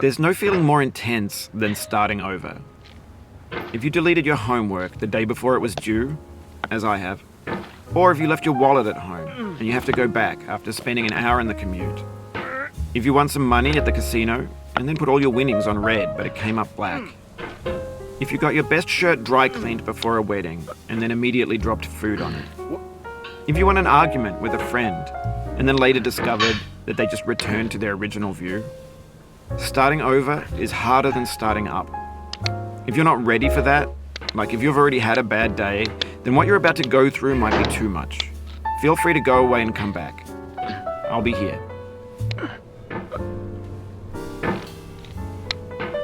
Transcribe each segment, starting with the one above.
There's no feeling more intense than starting over. If you deleted your homework the day before it was due, as I have, or if you left your wallet at home and you have to go back after spending an hour in the commute. If you won some money at the casino and then put all your winnings on red but it came up black. If you got your best shirt dry cleaned before a wedding and then immediately dropped food on it. If you won an argument with a friend and then later discovered that they just returned to their original view. Starting over is harder than starting up. If you're not ready for that, like if you've already had a bad day, then what you're about to go through might be too much. Feel free to go away and come back. I'll be here.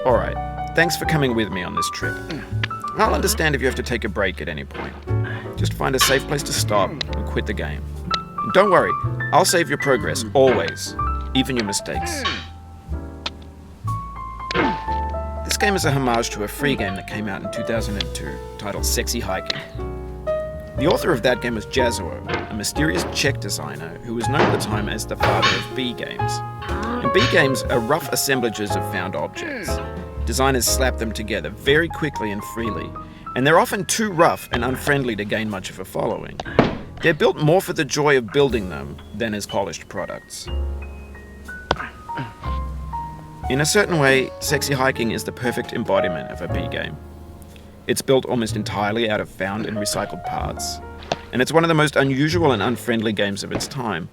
Alright, thanks for coming with me on this trip. I'll understand if you have to take a break at any point. Just find a safe place to stop and quit the game. And don't worry, I'll save your progress, always, even your mistakes. This game is a homage to a free game that came out in 2002, titled Sexy Hiking. The author of that game was Jazuo, a mysterious Czech designer who was known at the time as the father of B games. And B games are rough assemblages of found objects. Designers slap them together very quickly and freely, and they're often too rough and unfriendly to gain much of a following. They're built more for the joy of building them than as polished products. In a certain way, Sexy Hiking is the perfect embodiment of a B game. It's built almost entirely out of found and recycled parts, and it's one of the most unusual and unfriendly games of its time.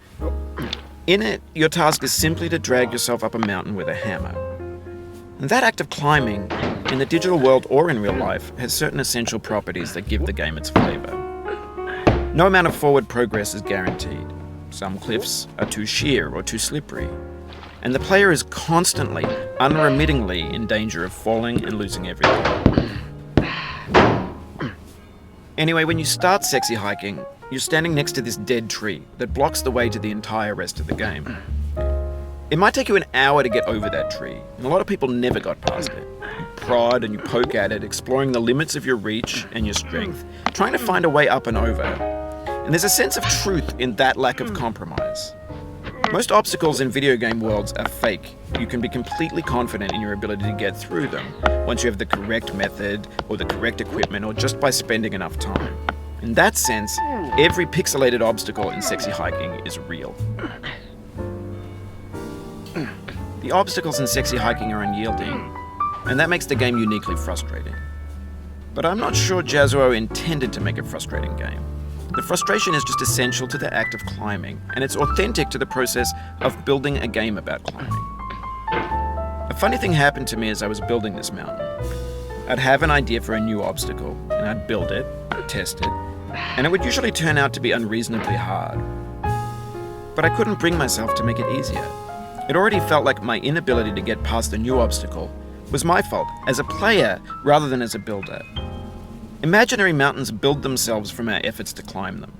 In it, your task is simply to drag yourself up a mountain with a hammer. And that act of climbing, in the digital world or in real life, has certain essential properties that give the game its flavor. No amount of forward progress is guaranteed. Some cliffs are too sheer or too slippery. And the player is constantly, unremittingly in danger of falling and losing everything. Anyway, when you start Sexy Hiking, you're standing next to this dead tree that blocks the way to the entire rest of the game. It might take you an hour to get over that tree, and a lot of people never got past it. You prod and you poke at it, exploring the limits of your reach and your strength, trying to find a way up and over. And there's a sense of truth in that lack of compromise. Most obstacles in video game worlds are fake. You can be completely confident in your ability to get through them once you have the correct method or the correct equipment or just by spending enough time. In that sense, every pixelated obstacle in Sexy Hiking is real. The obstacles in Sexy Hiking are unyielding, and that makes the game uniquely frustrating. But I'm not sure Jazuo intended to make a frustrating game. The frustration is just essential to the act of climbing, and it's authentic to the process of building a game about climbing. A funny thing happened to me as I was building this mountain. I'd have an idea for a new obstacle, and I'd build it, test it, and it would usually turn out to be unreasonably hard. But I couldn't bring myself to make it easier. It already felt like my inability to get past the new obstacle was my fault as a player rather than as a builder. Imaginary mountains build themselves from our efforts to climb them,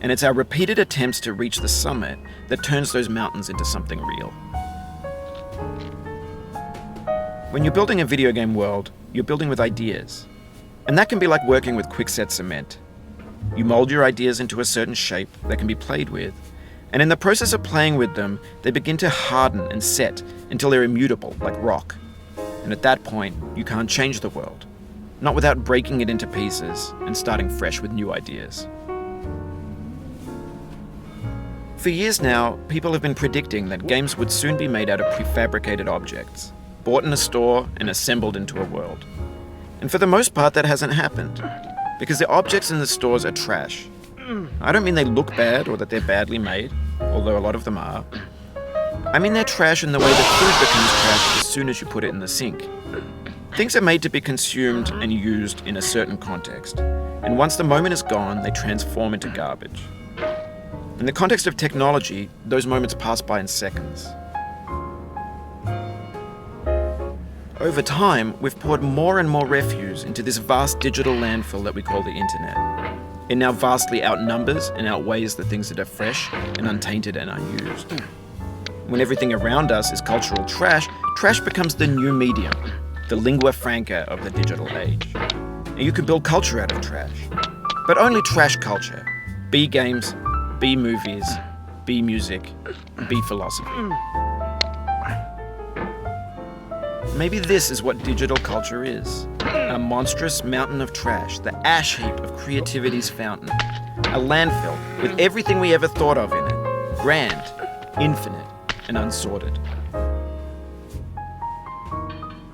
and it's our repeated attempts to reach the summit that turns those mountains into something real. When you're building a video game world, you're building with ideas, and that can be like working with quickset cement. You mold your ideas into a certain shape that can be played with, and in the process of playing with them, they begin to harden and set until they're immutable, like rock. And at that point, you can't change the world. Not without breaking it into pieces and starting fresh with new ideas. For years now, people have been predicting that games would soon be made out of prefabricated objects, bought in a store and assembled into a world. And for the most part, that hasn't happened, because the objects in the stores are trash. I don't mean they look bad or that they're badly made, although a lot of them are. I mean they're trash in the way that food becomes trash as soon as you put it in the sink. Things are made to be consumed and used in a certain context, and once the moment is gone, they transform into garbage. In the context of technology, those moments pass by in seconds. Over time, we've poured more and more refuse into this vast digital landfill that we call the internet. It now vastly outnumbers and outweighs the things that are fresh and untainted and unused. When everything around us is cultural trash, trash becomes the new medium, the lingua franca of the digital age. And you can build culture out of trash, but only trash culture. B games, B movies, B music, B philosophy. Maybe this is what digital culture is. A monstrous mountain of trash, the ash heap of creativity's fountain. A landfill with everything we ever thought of in it. Grand, infinite, and unsorted.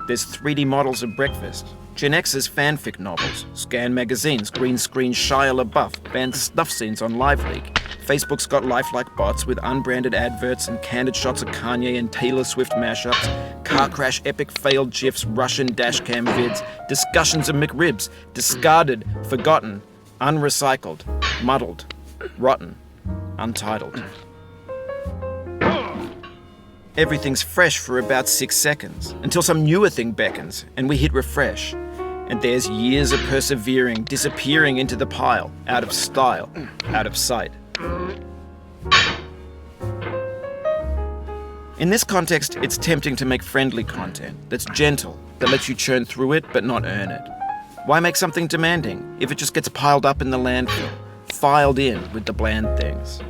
There's 3D models of breakfast, Gen X's fanfic novels, scan magazines, green screen Shia LaBeouf, banned snuff scenes on LiveLeak. Facebook's got lifelike bots with unbranded adverts and candid shots of Kanye and Taylor Swift mashups, car crash epic failed GIFs, Russian dashcam vids, discussions of McRibs, discarded, forgotten, unrecycled, muddled, rotten, untitled. Everything's fresh for about 6 seconds, until some newer thing beckons, and we hit refresh. And there's years of persevering, disappearing into the pile, out of style, out of sight. In this context, it's tempting to make friendly content that's gentle, that lets you churn through it but not earn it. Why make something demanding if it just gets piled up in the landfill, filed in with the bland things?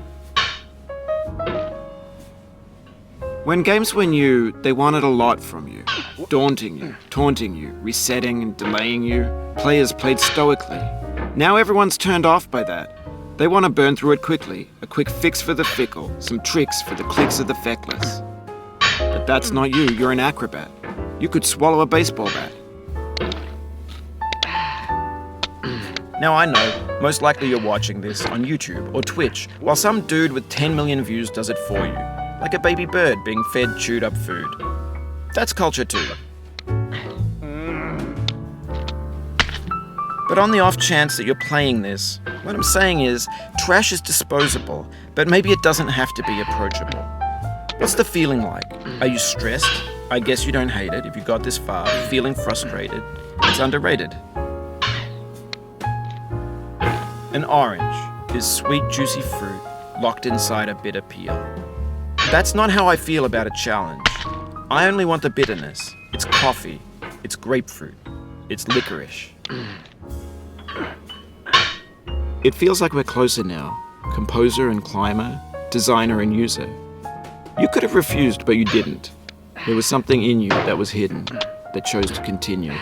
When games were new, they wanted a lot from you. Daunting you, taunting you, resetting and delaying you. Players played stoically. Now everyone's turned off by that. They want to burn through it quickly, a quick fix for the fickle, some tricks for the clicks of the feckless. But that's not you, you're an acrobat. You could swallow a baseball bat. Now I know, most likely you're watching this on YouTube or Twitch, while some dude with 10 million views does it for you. Like a baby bird being fed chewed up food. That's culture too. But on the off chance that you're playing this, what I'm saying is, trash is disposable, but maybe it doesn't have to be approachable. What's the feeling like? Are you stressed? I guess you don't hate it if you got this far. Feeling frustrated? It's underrated. An orange is sweet, juicy fruit locked inside a bitter peel. That's not how I feel about a challenge. I only want the bitterness. It's coffee. It's grapefruit. It's licorice. It feels like we're closer now. Composer and climber, designer and user. You could have refused, but you didn't. There was something in you that was hidden, that chose to continue.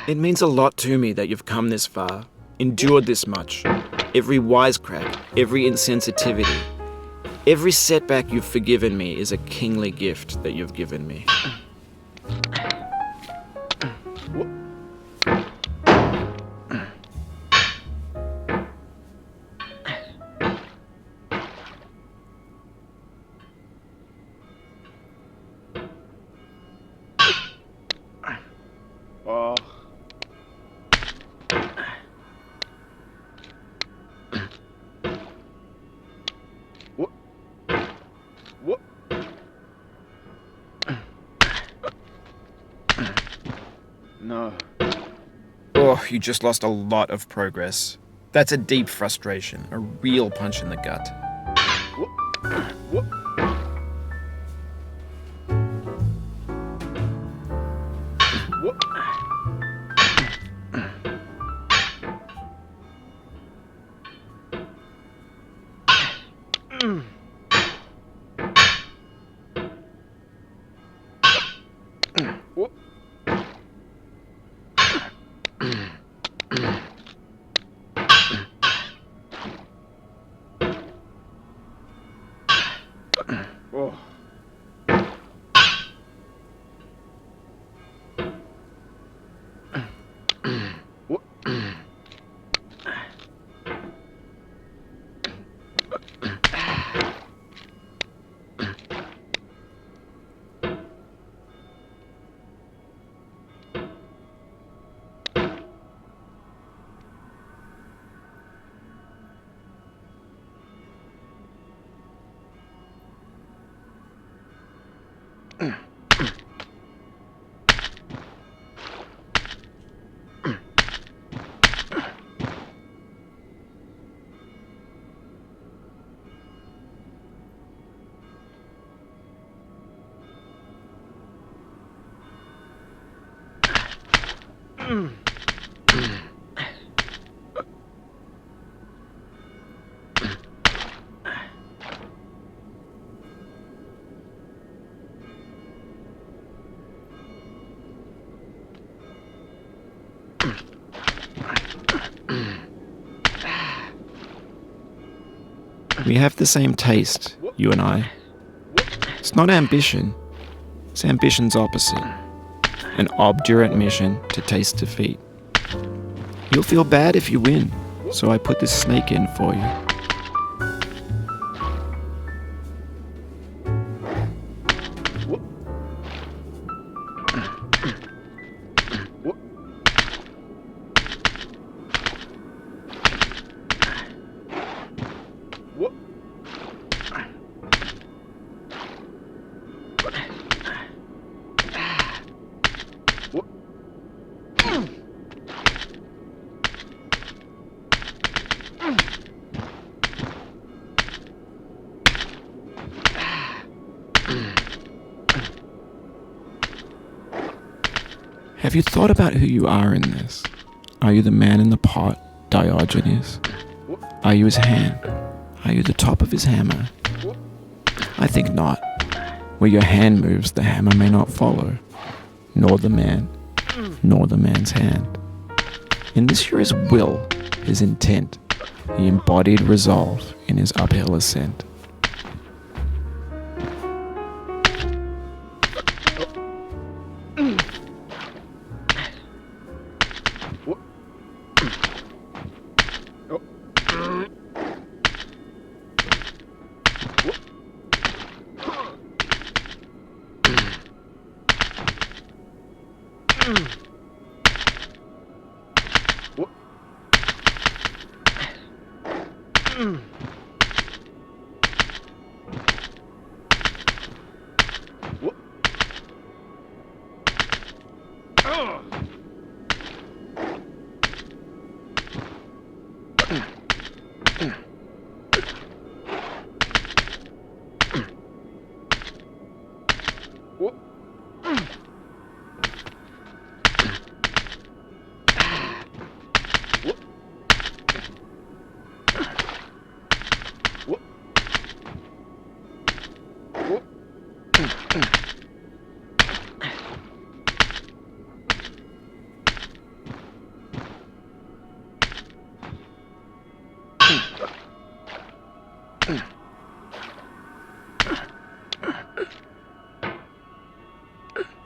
It means a lot to me that you've come this far, endured this much. Every wisecrack, every insensitivity, every setback you've forgiven me is a kingly gift that you've given me. No. Oh, you just lost a lot of progress. That's a deep frustration, a real punch in the gut. We have the same taste, you and I. It's not ambition. It's ambition's opposite. An obdurate mission to taste defeat. You'll feel bad if you win, so I put this snake in for you. Have you thought about who you are in this? Are you the man in the pot, Diogenes? Are you his hand? Are you the top of his hammer? I think not. Where your hand moves, the hammer may not follow, nor the man, nor the man's hand. In this you're his will, his intent, the embodied resolve in his uphill ascent.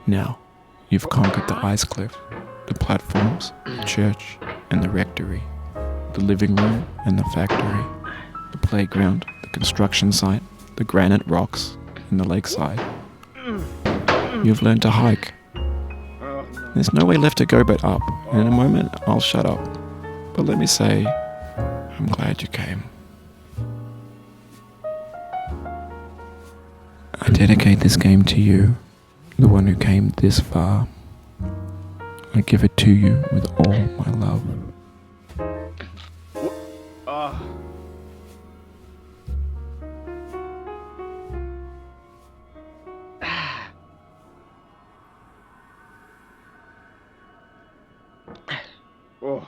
Now, you've conquered the ice cliff, the platforms, the church, and the rectory, the living room and the factory, the playground, the construction site, the granite rocks, and the lakeside. You've learned to hike. There's no way left to go but up, and in a moment I'll shut up. But let me say, I'm glad you came. I dedicate this game to you, the one who came this far. I give it to you with all my love. Oh.